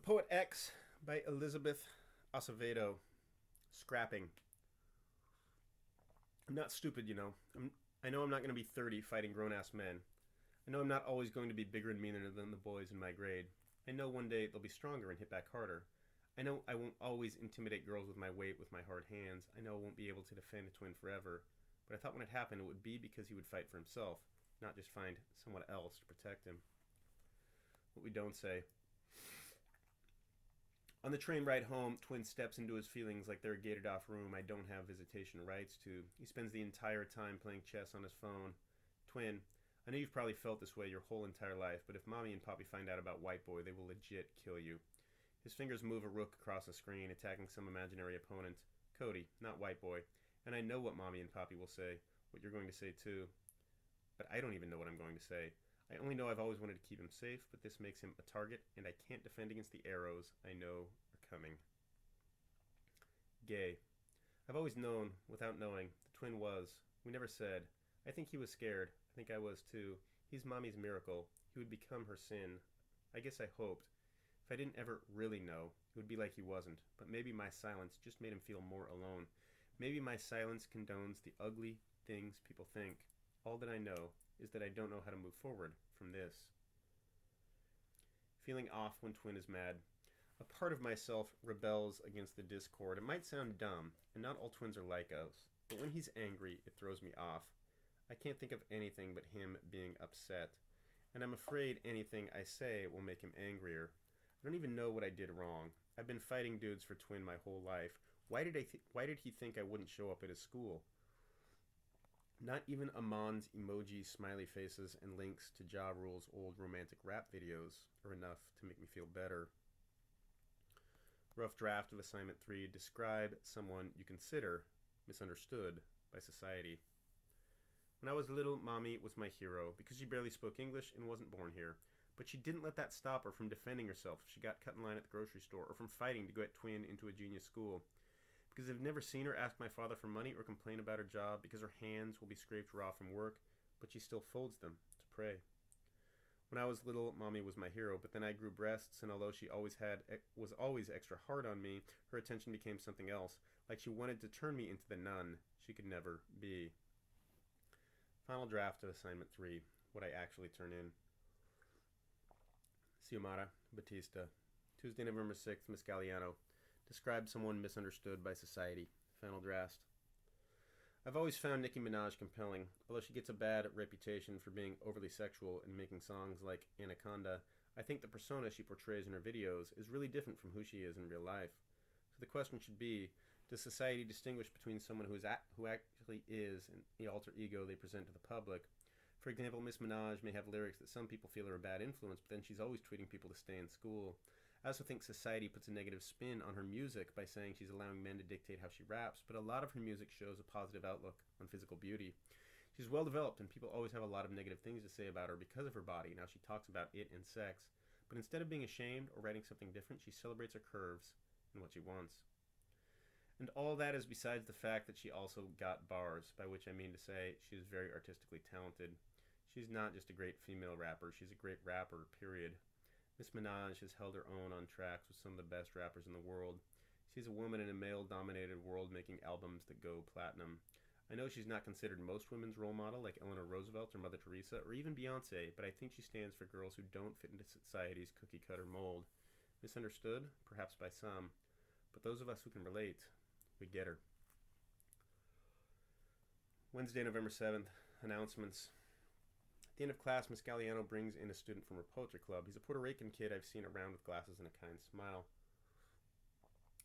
Poet X by Elizabeth Acevedo. Scrapping. I'm not stupid, you know. I know I'm not going to be 30 fighting grown-ass men. I know I'm not always going to be bigger and meaner than the boys in my grade. I know one day they'll be stronger and hit back harder. I know I won't always intimidate girls with my weight with my hard hands. I know I won't be able to defend a twin forever. But I thought when it happened it would be because he would fight for himself, not just find someone else to protect him. What we don't say. On the train ride home, Twin steps into his feelings like they're a gated off room I don't have visitation rights to. He spends the entire time playing chess on his phone. Twin, I know you've probably felt this way your whole entire life, but if Mommy and Poppy find out about White Boy, they will legit kill you. His fingers move a rook across the screen, attacking some imaginary opponent. Cody, not White Boy. And I know what Mommy and Poppy will say, what you're going to say too. But I don't even know what I'm going to say. I only know I've always wanted to keep him safe, but this makes him a target, and I can't defend against the arrows I know are coming. Gay. I've always known, without knowing, the twin was. We never said. I think he was scared. I think I was too. He's Mommy's miracle. He would become her sin. I guess I hoped. If I didn't ever really know, it would be like he wasn't. But maybe my silence just made him feel more alone. Maybe my silence condones the ugly things people think. All that I know is that I don't know how to move forward from this. Feeling off when Twin is mad. A part of myself rebels against the discord. It might sound dumb, and not all twins are like us, but when he's angry, it throws me off. I can't think of anything but him being upset, and I'm afraid anything I say will make him angrier. I don't even know what I did wrong. I've been fighting dudes for Twin my whole life. Why did he think I wouldn't show up at his school? Not even Amon's emoji smiley faces and links to Ja Rule's old romantic rap videos are enough to make me feel better. Rough draft of assignment 3. Describe someone you consider misunderstood by society. When I was little, Mommy was my hero because she barely spoke English and wasn't born here. But she didn't let that stop her from defending herself if she got cut in line at the grocery store or from fighting to get Twin into a genius school. Because I've never seen her ask my father for money or complain about her job because her hands will be scraped raw from work, but she still folds them to pray. When I was little, Mommy was my hero, but then I grew breasts, and although she was always extra hard on me, her attention became something else, like she wanted to turn me into the nun she could never be. Final draft of assignment 3. What I actually turn in. Xiomara Batista. Tuesday, November 6th, Miss Galliano. Describe someone misunderstood by society. Final draft. I've always found Nicki Minaj compelling. Although she gets a bad reputation for being overly sexual and making songs like Anaconda, I think the persona she portrays in her videos is really different from who she is in real life. So the question should be, does society distinguish between someone who actually is and the alter ego they present to the public? For example, Miss Minaj may have lyrics that some people feel are a bad influence, but then she's always tweeting people to stay in school. I also think society puts a negative spin on her music by saying she's allowing men to dictate how she raps, but a lot of her music shows a positive outlook on physical beauty. She's well developed, and people always have a lot of negative things to say about her because of her body. Now she talks about it and sex, but instead of being ashamed or writing something different, she celebrates her curves and what she wants. And all that is besides the fact that she also got bars, by which I mean to say she is very artistically talented. She's not just a great female rapper, she's a great rapper, period. Miss Minaj has held her own on tracks with some of the best rappers in the world. She's a woman in a male-dominated world making albums that go platinum. I know she's not considered most women's role model like Eleanor Roosevelt or Mother Teresa or even Beyonce, but I think she stands for girls who don't fit into society's cookie-cutter mold. Misunderstood? Perhaps by some. But those of us who can relate, we get her. Wednesday, November 7th. Announcements. At the end of class, Miss Galliano brings in a student from her poetry club. He's a Puerto Rican kid I've seen around with glasses and a kind smile.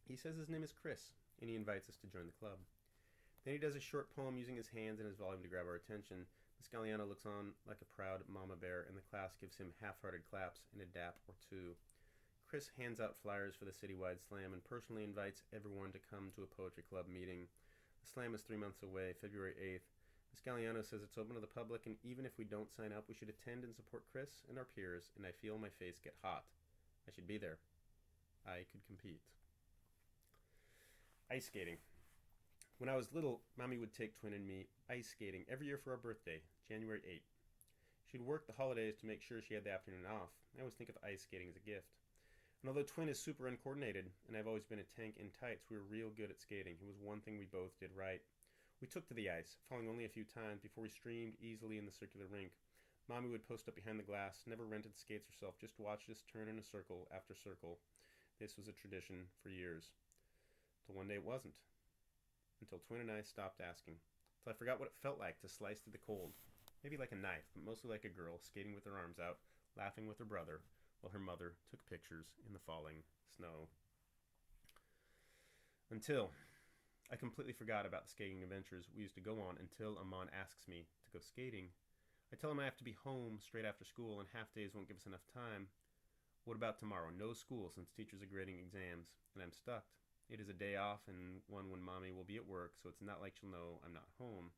He says his name is Chris, and he invites us to join the club. Then he does a short poem using his hands and his volume to grab our attention. Miss Galliano looks on like a proud mama bear, and the class gives him half-hearted claps and a dap or two. Chris hands out flyers for the citywide slam and personally invites everyone to come to a poetry club meeting. The slam is 3 months away, February 8th. Miss Galliano says it's open to the public, and even if we don't sign up, we should attend and support Chris and our peers, and I feel my face get hot. I should be there. I could compete. Ice skating. When I was little, Mommy would take Twin and me ice skating every year for our birthday, January 8th. She'd work the holidays to make sure she had the afternoon off. I always think of ice skating as a gift. And although Twin is super uncoordinated, and I've always been a tank in tights, we were real good at skating. It was one thing we both did right. We took to the ice, falling only a few times before we streamed easily in the circular rink. Mommy would post up behind the glass, never rented skates herself, just watched us turn in a circle after circle. This was a tradition for years. Till one day it wasn't. Until Twin and I stopped asking. Till I forgot what it felt like to slice through the cold. Maybe like a knife, but mostly like a girl, skating with her arms out, laughing with her brother, while her mother took pictures in the falling snow. Until I completely forgot about the skating adventures we used to go on until Amon asks me to go skating. I tell him I have to be home straight after school and half days won't give us enough time. What about tomorrow? No school since teachers are grading exams, and I'm stuck. It is a day off and one when Mommy will be at work, so it's not like she'll know I'm not home.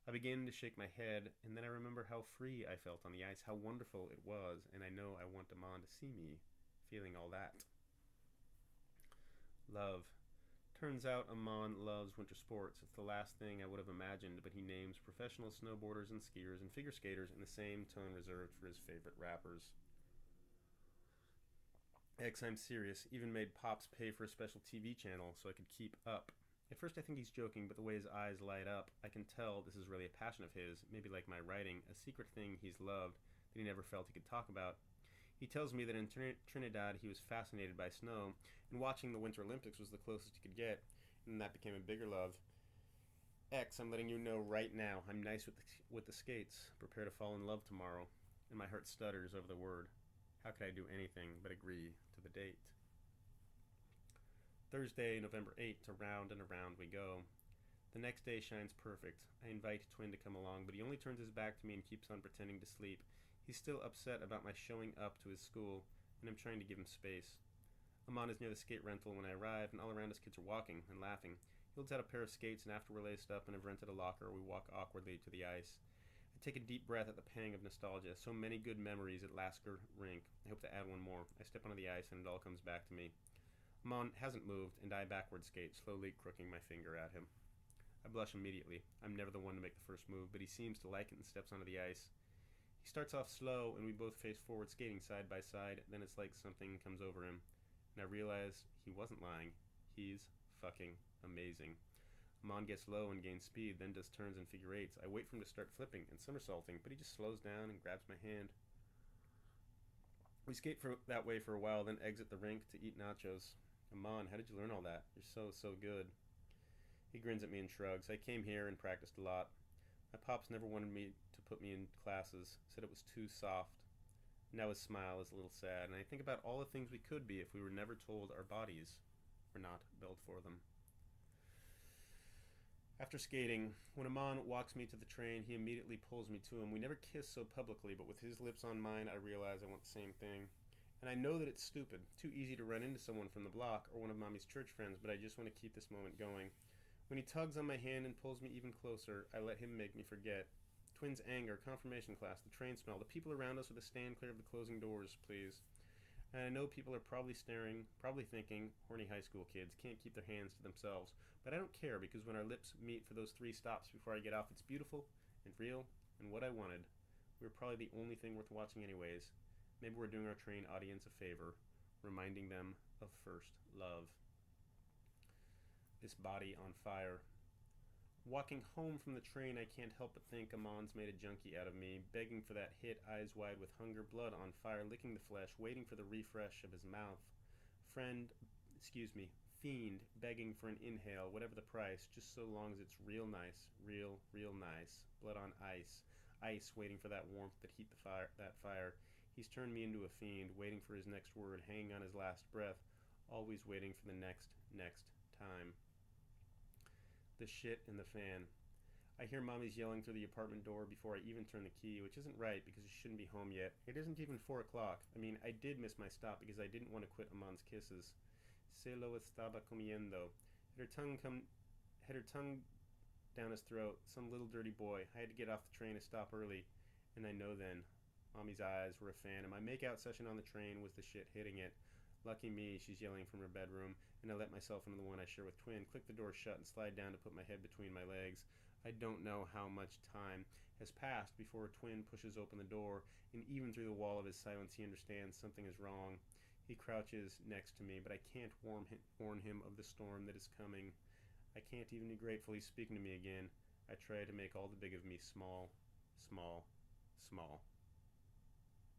I begin to shake my head, and then I remember how free I felt on the ice, how wonderful it was, and I know I want Amon to see me feeling all that. Love. Turns out Amon loves winter sports. It's the last thing I would have imagined, but he names professional snowboarders and skiers and figure skaters in the same tone reserved for his favorite rappers. X, I'm serious, even made Pops pay for a special TV channel so I could keep up. At first I think he's joking, but the way his eyes light up, I can tell this is really a passion of his, maybe like my writing, a secret thing he's loved that he never felt he could talk about. He tells me that in Trinidad he was fascinated by snow, and watching the Winter Olympics was the closest he could get, and that became a bigger love. X, I'm letting you know right now, I'm nice with the skates, prepare to fall in love tomorrow, and my heart stutters over the word. How could I do anything but agree to the date? Thursday, November 8th, around and around we go. The next day shines perfect. I invite Twin to come along, but he only turns his back to me and keeps on pretending to sleep. He's still upset about my showing up to his school, and I'm trying to give him space. Amon is near the skate rental when I arrive, and all around us kids are walking and laughing. He holds out a pair of skates, and after we're laced up and have rented a locker, we walk awkwardly to the ice. I take a deep breath at the pang of nostalgia. So many good memories at Lasker Rink. I hope to add one more. I step onto the ice, and it all comes back to me. Amon hasn't moved, and I backward skate, slowly crooking my finger at him. I blush immediately. I'm never the one to make the first move, but he seems to like it and steps onto the ice. He starts off slow, and we both face forward, skating side by side. Then it's like something comes over him, and I realize he wasn't lying. He's fucking amazing. Amon gets low and gains speed, then does turns and figure eights. I wait for him to start flipping and somersaulting, but he just slows down and grabs my hand. We skate that way for a while, then exit the rink to eat nachos. Amon, how did you learn all that? You're so good. He grins at me and shrugs. I came here and practiced a lot. My pops never wanted me to put me in classes, said it was too soft. Now his smile is a little sad, and I think about all the things we could be if we were never told our bodies were not built for them. After skating, when Amon walks me to the train, he immediately pulls me to him. We never kiss so publicly, but with his lips on mine, I realize I want the same thing. And I know that it's stupid, too easy to run into someone from the block or one of Mommy's church friends, but I just want to keep this moment going. When he tugs on my hand and pulls me even closer, I let him make me forget. Twin's anger, confirmation class, the train smell, the people around us with a stand clear of the closing doors, please. And I know people are probably staring, probably thinking, horny high school kids can't keep their hands to themselves. But I don't care, because when our lips meet for those 3 stops before I get off, it's beautiful and real and what I wanted. We were probably the only thing worth watching anyways. Maybe we're doing our train audience a favor, reminding them of first love. This body on fire. Walking home from the train, I can't help but think Amon's made a junkie out of me, begging for that hit, eyes wide with hunger, blood on fire, licking the flesh, waiting for the refresh of his mouth. Fiend, begging for an inhale, whatever the price, just so long as it's real nice, real nice. Blood on ice, ice waiting for that warmth that heat that fire. He's turned me into a fiend, waiting for his next word, hanging on his last breath, always waiting for the next time. The shit in the fan. I hear Mommy's yelling through the apartment door before I even turn the key, which isn't right because she shouldn't be home yet. It isn't even 4 o'clock. I mean, I did miss my stop because I didn't want to quit Amon's kisses. Se lo estaba comiendo. Had her tongue down his throat. Some little dirty boy. I had to get off the train and stop early. And I know then. Mommy's eyes were a fan, and my makeout session on the train was the shit hitting it. Lucky me, she's yelling from her bedroom, and I let myself into the one I share with Twin, click the door shut, and slide down to put my head between my legs. I don't know how much time has passed before Twin pushes open the door, and even through the wall of his silence he understands something is wrong. He crouches next to me, but I can't warn him of the storm that is coming. I can't even be grateful he's speaking to me again. I try to make all the big of me small, small, small.